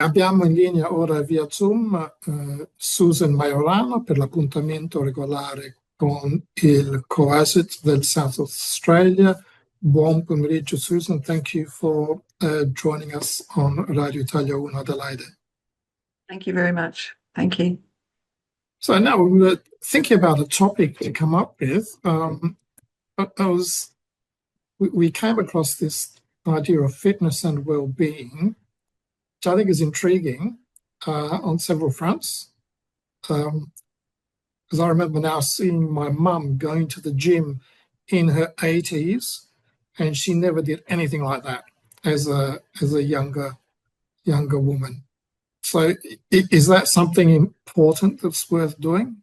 Abbiamo in linea ora via Zoom Susan Maiorana per l'appuntamento regolare con il CoASIT del South Australia. Buon pomeriggio, Susan. Thank you for joining us on Radio Italia 1 Adelaide. Thank you very much. Thank you. So now we were thinking about a topic to come up with. We came across this idea of fitness and well-being, which I think is intriguing on several fronts. Because I remember now seeing my mum going to the gym in her 80s, and she never did anything like that as a younger woman. So is that something important that's worth doing?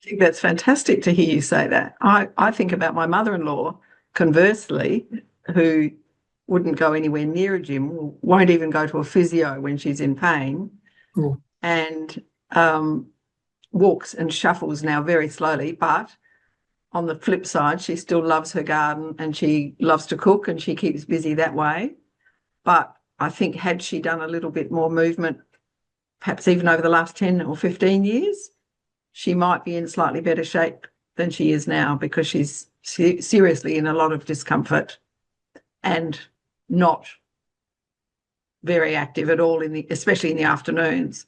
I think that's fantastic to hear you say that. I think about my mother-in-law, conversely, who wouldn't go anywhere near a gym, won't even go to a physio when she's in pain, Cool. and walks and shuffles now very slowly. But on the flip side, she still loves her garden and she loves to cook and she keeps busy that way. But I think had she done a little bit more movement, perhaps even over the last 10 or 15 years, she might be in slightly better shape than she is now, because she's seriously in a lot of discomfort and not very active at all, especially in the afternoons.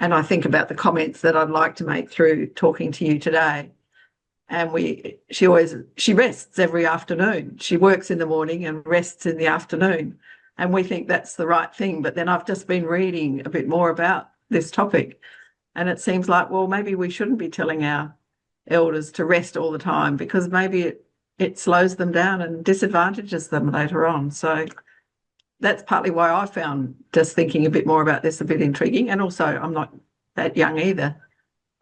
And I think about the comments that I'd like to make through talking to you today. And she rests every afternoon. She works in the morning and rests in the afternoon. And we think that's the right thing. But then I've just been reading a bit more about this topic, and it seems like, well, maybe we shouldn't be telling our elders to rest all the time, because maybe it slows them down and disadvantages them later on. So that's partly why I found just thinking a bit more about this a bit intriguing. And also, I'm not that young either,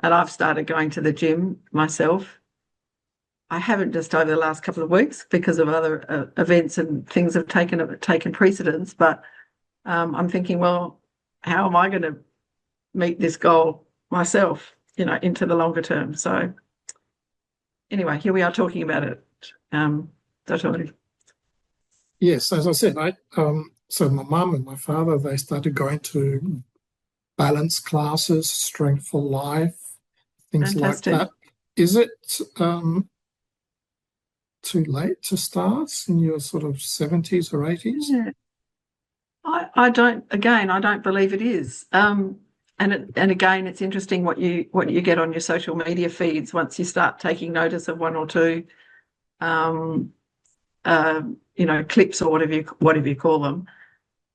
and I've started going to the gym myself. I haven't just over the last couple of weeks because of other events and things have taken precedence. But I'm thinking, well, how am I going to meet this goal myself, into the longer term? So anyway, here we are talking about it. Dr. Yes, as I said, so my mum and my father, they started going to balance classes, strength for life, things Fantastic. like that. Is it too late to start in your sort of 70s or 80s? Yeah. I don't believe it is. And again, it's interesting what you get on your social media feeds once you start taking notice of one or two, clips or whatever you call them.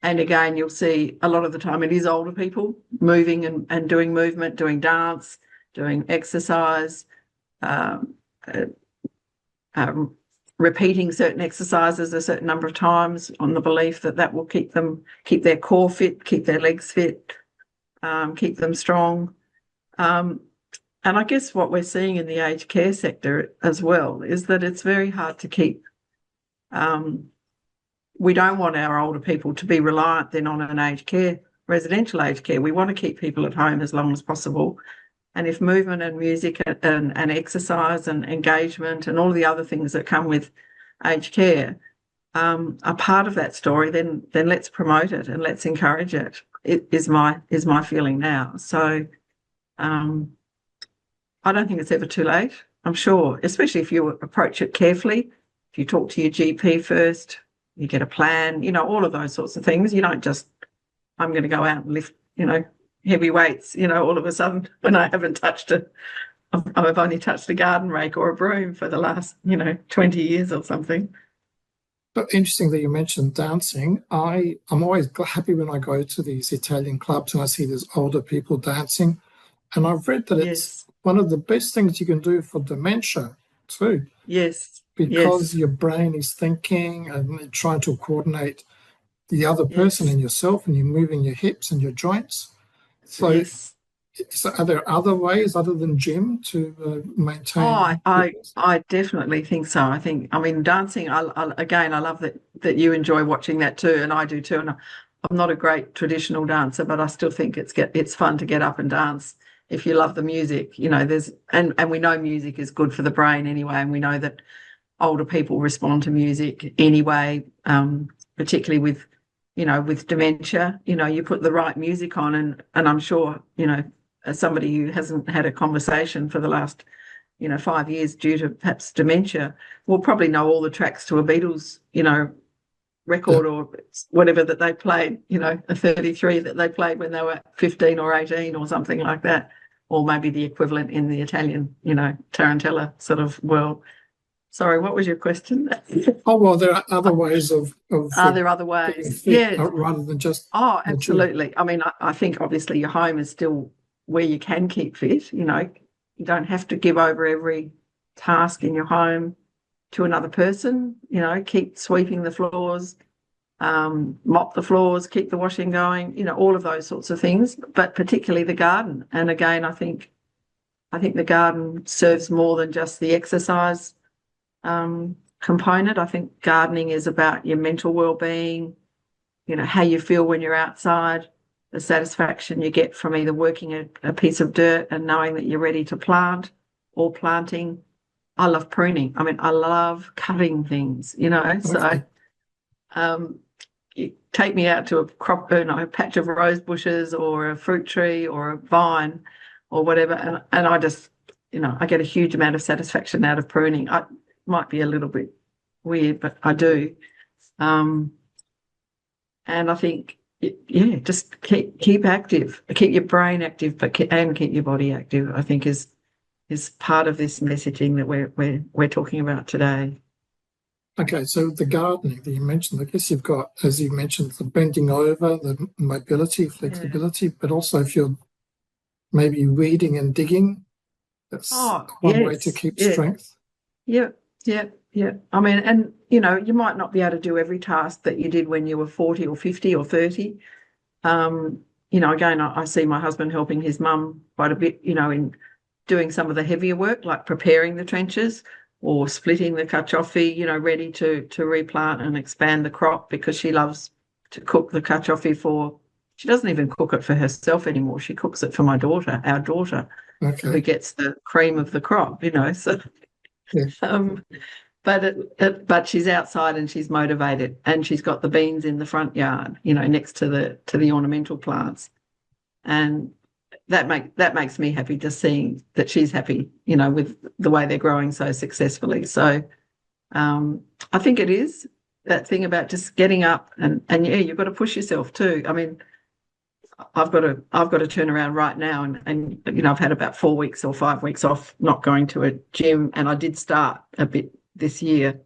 And again, you'll see a lot of the time it is older people moving and doing movement, doing dance, doing exercise, repeating certain exercises a certain number of times on the belief that will keep their core fit, keep their legs fit, keep them strong. And I guess what we're seeing in the aged care sector as well is that it's very hard to keep. We don't want our older people to be reliant then on an aged care, residential aged care. We want to keep people at home as long as possible. And if movement and music and exercise and engagement and all the other things that come with aged care are part of that story, then let's promote it and let's encourage it. It is my feeling now. So I don't think it's ever too late. I'm sure, especially if you approach it carefully, if you talk to your GP first, you get a plan, all of those sorts of things. You don't just, I'm going to go out and lift, heavy weights, all of a sudden when I haven't touched I've only touched a garden rake or a broom for the last, 20 years or something. But interesting that you mentioned dancing. I'm always happy when I go to these Italian clubs and I see these older people dancing. And I've read that it's one of the best things you can do for dementia too. Yes. Because your brain is thinking and trying to coordinate the other person and yourself, and you're moving your hips and your joints. So, so are there other ways other than gym to maintain? I definitely think so. I mean, dancing, I love that you enjoy watching that too, and I do too. And I'm not a great traditional dancer, but I still think it's fun to get up and dance if you love the music. And we know music is good for the brain anyway, and we know that older people respond to music anyway, particularly with with dementia, you put the right music on, and I'm sure, as somebody who hasn't had a conversation for the last, 5 years due to perhaps dementia, will probably know all the tracks to a Beatles, record or whatever that they played, a 33 that they played when they were 15 or 18 or something like that, or maybe the equivalent in the Italian, tarantella sort of world. Sorry, what was your question? Oh, well, there are other ways of Are there other ways? fit, rather than just Oh, absolutely. I mean, I think obviously your home is still where you can keep fit. You don't have to give over every task in your home to another person. Keep sweeping the floors, mop the floors, keep the washing going, all of those sorts of things, but particularly the garden. And again, I think the garden serves more than just the exercise component. I think gardening is about your mental well-being, how you feel when you're outside, the satisfaction you get from either working a piece of dirt and knowing that you're ready to plant, or planting. I love pruning. I mean, I love cutting things, so you take me out to a patch of rose bushes or a fruit tree or a vine or whatever, and I just, I get a huge amount of satisfaction out of pruning. I might be a little bit weird, but I do. And I think, just keep active, keep your brain active, and keep your body active, I think is part of this messaging that we're talking about today. Okay, so the gardening that you mentioned, I guess you've got, as you mentioned, the bending over, the mobility, flexibility, but also if you're maybe weeding and digging, that's one way to keep strength. Yeah. I mean, and, you might not be able to do every task that you did when you were 40 or 50 or 30. Again, I see my husband helping his mum quite a bit, in doing some of the heavier work, like preparing the trenches or splitting the cacioffi, ready to replant and expand the crop, because she loves to cook the cacioffi she doesn't even cook it for herself anymore. She cooks it for our daughter, who gets the cream of the crop, so. Yeah. But she's outside and she's motivated, and she's got the beans in the front yard, next to the ornamental plants, and that makes me happy, just seeing that she's happy, with the way they're growing so successfully. So I think it is that thing about just getting up and you've got to push yourself too. I mean, I've got to turn around right now, and I've had about 4 weeks or 5 weeks off not going to a gym, and I did start a bit this year,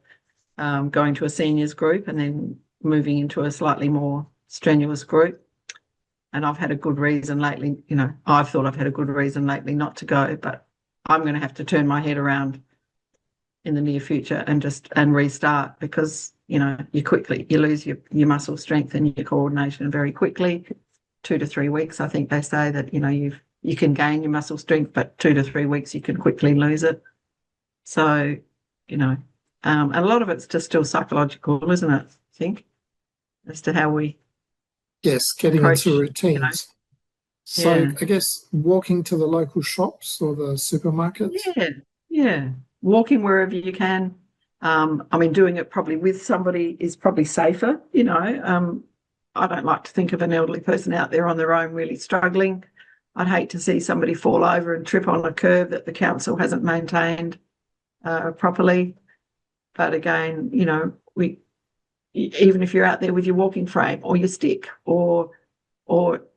going to a seniors group and then moving into a slightly more strenuous group. And I've had a good reason lately, I've thought I've had a good reason lately not to go, but I'm going to have to turn my head around in the near future and restart, because, you lose your muscle strength and your coordination very quickly. 2 to 3 weeks, I think they say that, you can gain your muscle strength, but 2 to 3 weeks you can quickly lose it. So, and a lot of it's just still psychological, isn't it, I think, as to how we getting into routines. So Yeah. I guess walking to the local shops or the supermarkets. Yeah. Walking wherever you can. I mean, doing it probably with somebody is probably safer, I don't like to think of an elderly person out there on their own really struggling. I'd hate to see somebody fall over and trip on a curb that the council hasn't maintained properly. But again, even if you're out there with your walking frame or your stick, or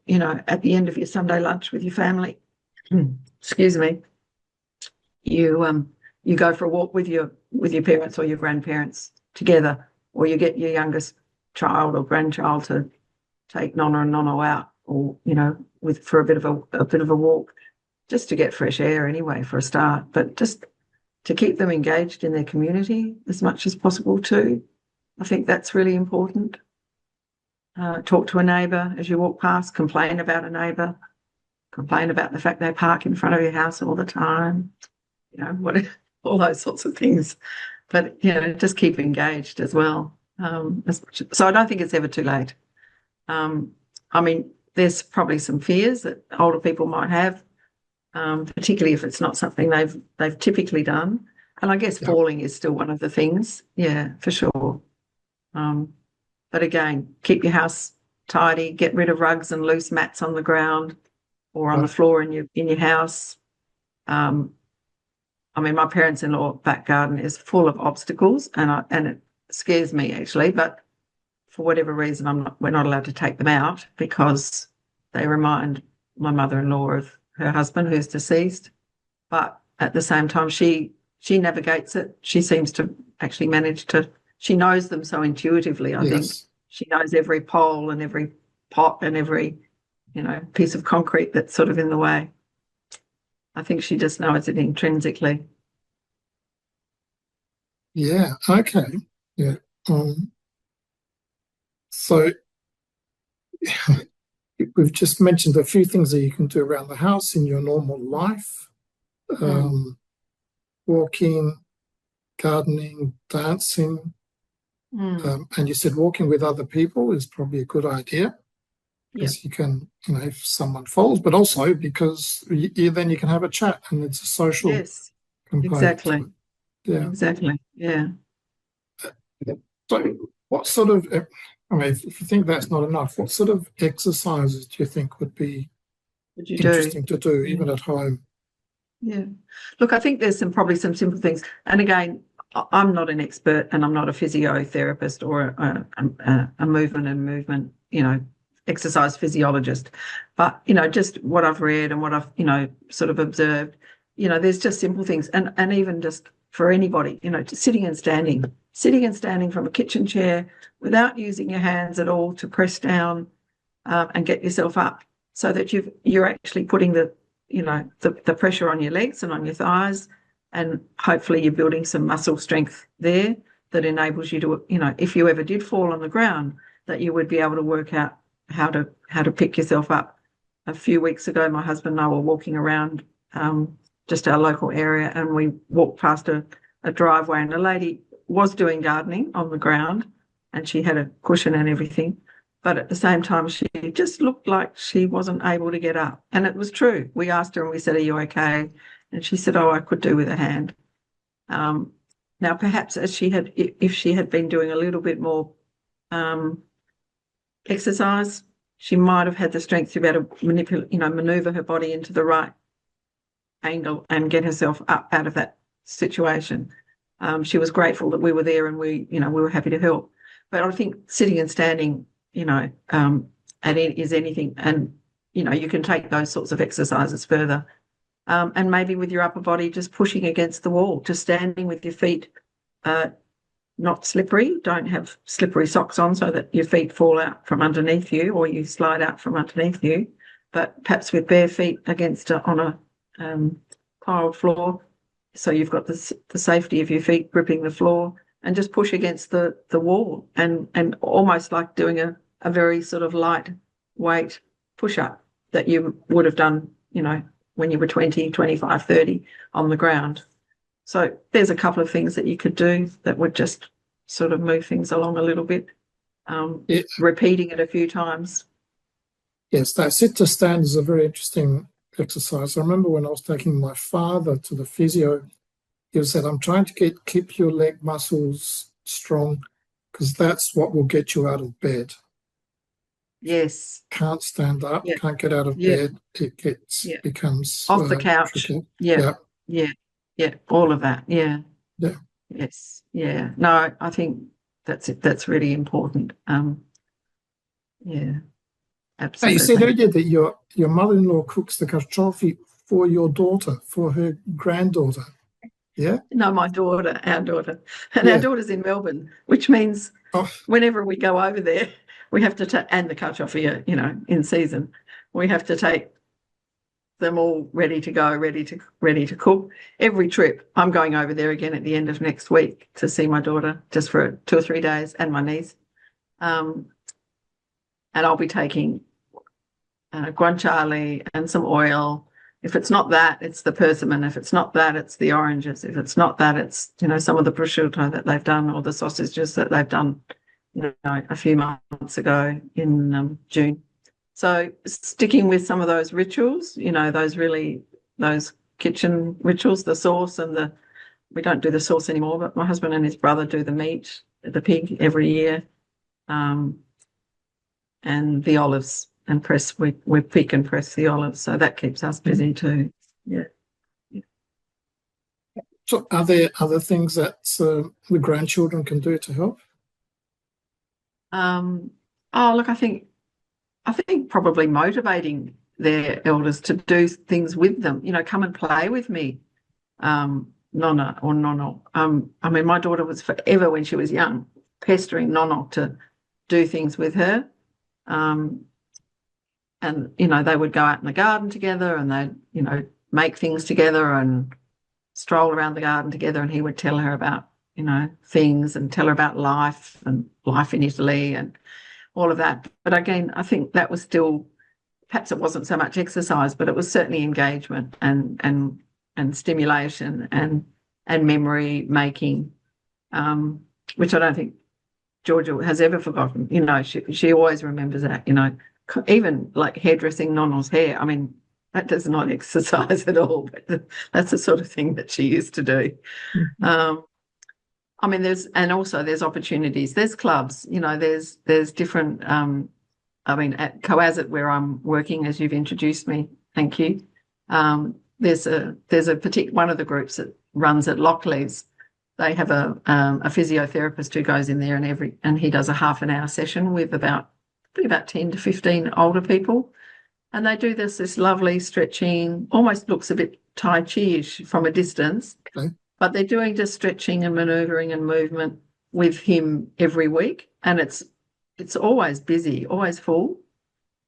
at the end of your Sunday lunch with your family, excuse me, you go for a walk with your parents or your grandparents together, or you get your youngest child or grandchild to take nonno and nonno out, or for a bit of a walk, just to get fresh air anyway for a start, but just to keep them engaged in their community as much as possible too. I think that's really important. Talk to a neighbour as you walk past, complain about a neighbour, complain about the fact they park in front of your house all the time, all those sorts of things. But, just keep engaged as well. So I don't think it's ever too late. I mean, there's probably some fears that older people might have, particularly if it's not something they've typically done. And I guess falling is still one of the things. Yeah, for sure. But again, keep your house tidy, get rid of rugs and loose mats on the ground or on the floor in your house. I mean, my parents-in-law back garden is full of obstacles, and it scares me actually. But for whatever reason, we're not allowed to take them out because they remind my mother-in-law of her husband who's deceased. But at the same time, she navigates it. She seems to actually manage to. She knows them so intuitively. I think she knows every pole and every pot and every, piece of concrete that's sort of in the way. I think she just knows it intrinsically. Yeah. Okay. Yeah. So we've just mentioned a few things that you can do around the house in your normal life. Walking, gardening, dancing. And you said walking with other people is probably a good idea. Because you can, if someone falls, but also because then you can have a chat and it's a social component. Exactly. Yeah. Exactly. Yeah. So what sort of, if you think that's not enough, what sort of exercises do you think would be interesting to do, even at home? Yeah. Look, I think there's probably some simple things. And again, I'm not an expert and I'm not a physiotherapist or a movement, exercise physiologist. But, just what I've read and what I've, sort of observed, there's just simple things. And even just for anybody, just sitting and standing from a kitchen chair without using your hands at all to press down and get yourself up so that you're actually putting the pressure on your legs and on your thighs, and hopefully you're building some muscle strength there that enables you to, if you ever did fall on the ground, that you would be able to work out how to pick yourself up. A few weeks ago, my husband and I were walking around just our local area, and we walked past a driveway, and a lady was doing gardening on the ground, and she had a cushion and everything. But at the same time, she just looked like she wasn't able to get up. And it was true. We asked her and we said, "Are you okay?" And she said, "Oh, I could do with a hand." Now, perhaps if she had been doing a little bit more exercise, she might have had the strength to be able to maneuver her body into the right angle and get herself up out of that situation. She was grateful that we were there and we were happy to help. But I think sitting and standing, and it is anything. And, you can take those sorts of exercises further. And maybe with your upper body, just pushing against the wall, just standing with your feet not slippery. Don't have slippery socks on so that your feet fall out from underneath you or you slide out from underneath you. But perhaps with bare feet on a tiled floor, so you've got the safety of your feet gripping the floor, and just push against the wall and almost like doing a very sort of lightweight push-up that you would have done, when you were 20, 25, 30 on the ground. So there's a couple of things that you could do that would just sort of move things along a little bit, repeating it a few times. Yes, that sit-to-stand is a very interesting exercise. I remember when I was taking my father to the physio, he said, "I'm trying to keep your leg muscles strong because that's what will get you out of bed." Yes. Can't stand up, can't get out of bed. It becomes off the couch. Tricky. Yeah, all of that. Yeah. Yes. Yeah. No, I think that's it. That's really important. Yeah. Absolutely. Hey, you said earlier that your mother-in-law cooks the cacioffi for your daughter, for her granddaughter. Yeah? No, our daughter. And our daughter's in Melbourne, which means whenever we go over there, we have to and the cacioffi, in season, we have to take them all ready to go, ready to cook. Every trip, I'm going over there again at the end of next week to see my daughter just for 2 or 3 days, and my niece. And I'll be taking guanciale and some oil. If it's not that, it's the persimmon. If it's not that, it's the oranges. If it's not that, it's some of the prosciutto that they've done, or the sausages that they've done a few months ago in June. So sticking with some of those rituals, those kitchen rituals, the sauce and we don't do the sauce anymore, but my husband and his brother do the meat, the pig every year. and the olives, and we pick and press the olives, so that keeps us busy too. Yeah. So are there other things that the grandchildren can do to help? Oh, look, I think probably motivating their elders to do things with them. Come and play with me, nonna or nonno. I mean, my daughter was forever, when she was young, pestering nonno to do things with her. And they would go out in the garden together, and they'd make things together and stroll around the garden together, and he would tell her about things, and tell her about life and life in Italy and all of that. But again, I think that was still, perhaps it wasn't so much exercise, but it was certainly engagement and stimulation and memory making, which I don't think Georgia has ever forgotten. She always remembers that. Even like hairdressing nonno's hair. I mean, that does not exercise at all, but that's the sort of thing that she used to do. Mm-hmm. I mean, there's opportunities. There's clubs. There's different. I mean, at CoAsItSA, where I'm working, as you've introduced me, thank you. There's a particular one of the groups that runs at Lockleys. They have a physiotherapist who goes in there, and he does a half an hour session with about 10 to 15 older people, and they do this lovely stretching, almost looks a bit Tai Chi-ish from a distance, Okay. but they're doing just stretching and manoeuvring and movement with him every week, and it's always busy, always full.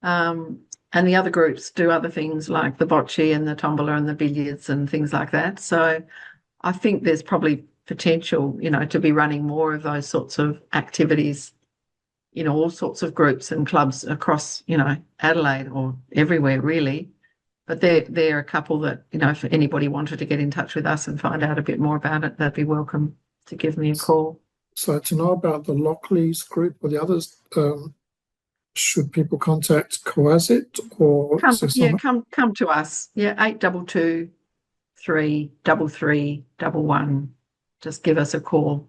And the other groups do other things like the bocce and the tombola and the billiards and things like that. So I think there's probably potential, to be running more of those sorts of activities, all sorts of groups and clubs across, Adelaide or everywhere really. But they're a couple that, if anybody wanted to get in touch with us and find out a bit more about it, they'd be welcome to give me a call. So to know about the Lockleys group or the others, should people contact CoAsItSA or come to us. Yeah, 822 333 11. Just give us a call,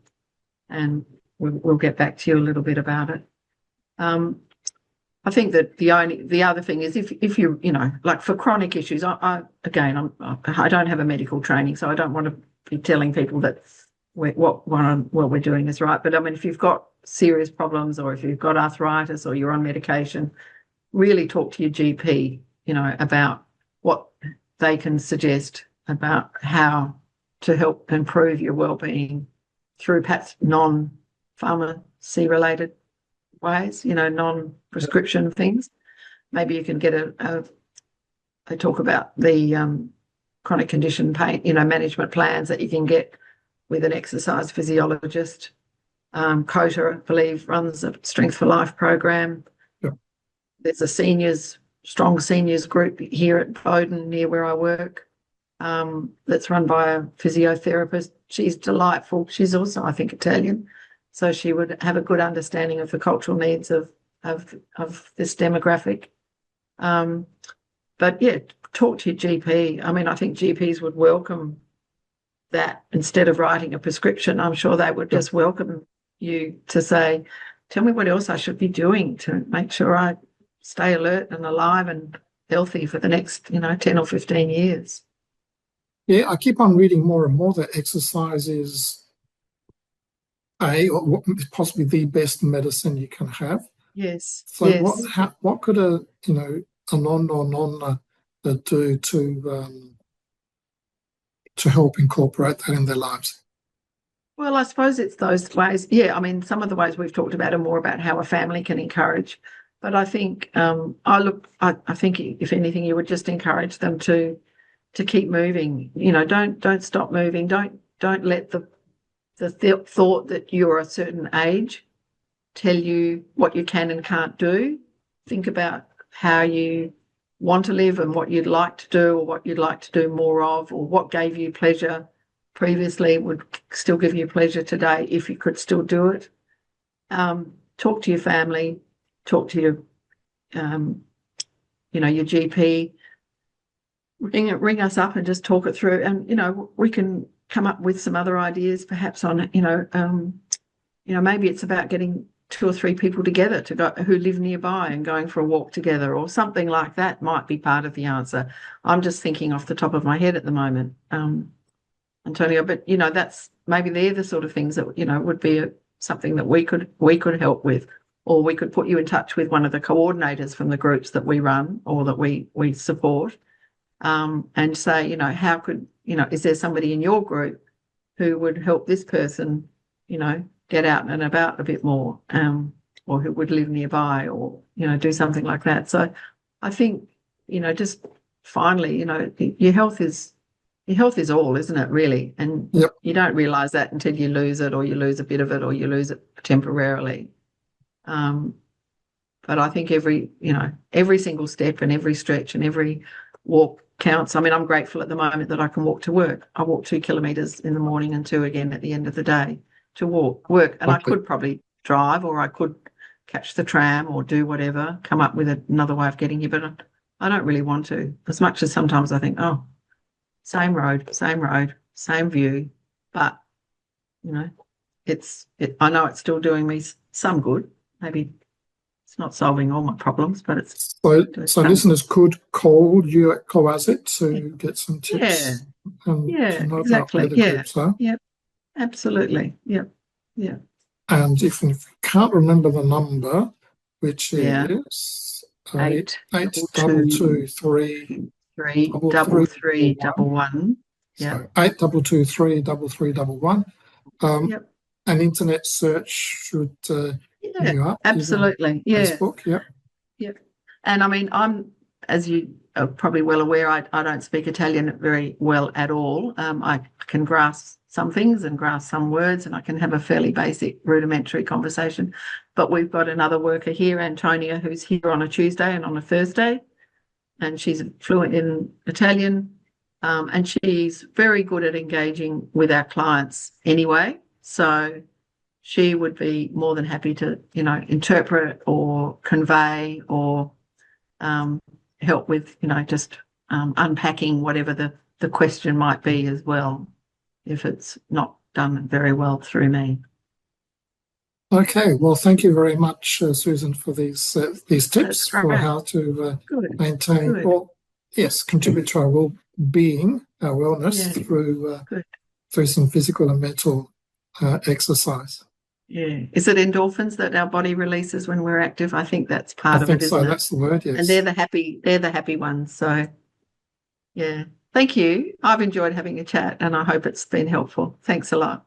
and we'll get back to you a little bit about it. I think that the other thing is if you like for chronic issues, I don't have a medical training, so I don't want to be telling people that what we're doing is right. But I mean, if you've got serious problems, or if you've got arthritis, or you're on medication, really talk to your GP, about what they can suggest about how to help improve your well-being through perhaps non-pharmacy related ways, non-prescription things. Maybe you can get they talk about the chronic condition pain, management plans that you can get with an exercise physiologist. COTA, I believe, runs a Strength for Life program. Yep. There's a strong seniors group here at Bowden, near where I work, that's run by a physiotherapist. She's delightful. She's also, I think, Italian, so she would have a good understanding of the cultural needs of this demographic. But yeah, talk to your GP. I mean, I think GPs would welcome that. Instead of writing a prescription, I'm sure they would just welcome you to say, tell me what else I should be doing to make sure I stay alert and alive and healthy for the next 10 or 15 years. Yeah, I keep on reading more and more that exercise is possibly the best medicine you can have. Yes. So yes. what could a nonno or nonna do to help incorporate that in their lives? Well, I suppose it's those ways. Yeah, I mean, some of the ways we've talked about are more about how a family can encourage. But I think I think if anything, you would just encourage them to keep moving. Don't stop moving. Don't let the thought that you're a certain age tell you what you can and can't do. Think about how you want to live and what you'd like to do, or what you'd like to do more of, or what gave you pleasure previously would still give you pleasure today if you could still do it. Talk to your family, talk to your your GP. Ring us up and just talk it through, and we can come up with some other ideas, perhaps on maybe it's about getting 2 or 3 people together to go who live nearby and going for a walk together, or something like that might be part of the answer. I'm just thinking off the top of my head at the moment, Antonio, but that's maybe they're the sort of things that would be something that we could help with, or we could put you in touch with one of the coordinators from the groups that we run or that we support, and say, how could is there somebody in your group who would help this person, get out and about a bit more, or who would live nearby, or do something like that. So I think just finally, your health is all, isn't it, really? And Yep. you don't realise that until you lose it, or you lose a bit of it, or you lose it temporarily. But I think every single step and every stretch and every walk counts. I mean, I'm grateful at the moment that I can walk to work. I walk 2 kilometres in the morning and 2 again at the end of the day to work. And I could probably drive, or I could catch the tram, or do whatever, come up with another way of getting here. But I don't really want to, as much as sometimes I think, oh, same road, same view. But, I know it's still doing me some good. Maybe it's not solving all my problems, but it's... So listeners could call you at CoASIT to get some tips. Yeah, to know exactly. about where the groups are. Yep, absolutely. Yep. And if you can't remember the number, which is 82223 33311. So 822233311. Yep. An internet search should bring you up. Absolutely. Facebook. Yep. And I mean, as you are probably well aware, I don't speak Italian very well at all. I can grasp some things and grasp some words, and I can have a fairly basic rudimentary conversation. But we've got another worker here, Antonia, who's here on a Tuesday and on a Thursday, and she's fluent in Italian, and she's very good at engaging with our clients anyway. So she would be more than happy to, interpret or convey or help with, just unpacking whatever the question might be as well, if it's not done very well through me. Okay, well, thank you very much, Susan, for these tips for how to maintain, contribute to our well-being, our wellness through some physical and mental exercise. Yeah. Is it endorphins that our body releases when we're active? I think that's part of it, isn't it? That's the word, yes. And they're the happy ones. So, yeah. Thank you. I've enjoyed having a chat, and I hope it's been helpful. Thanks a lot.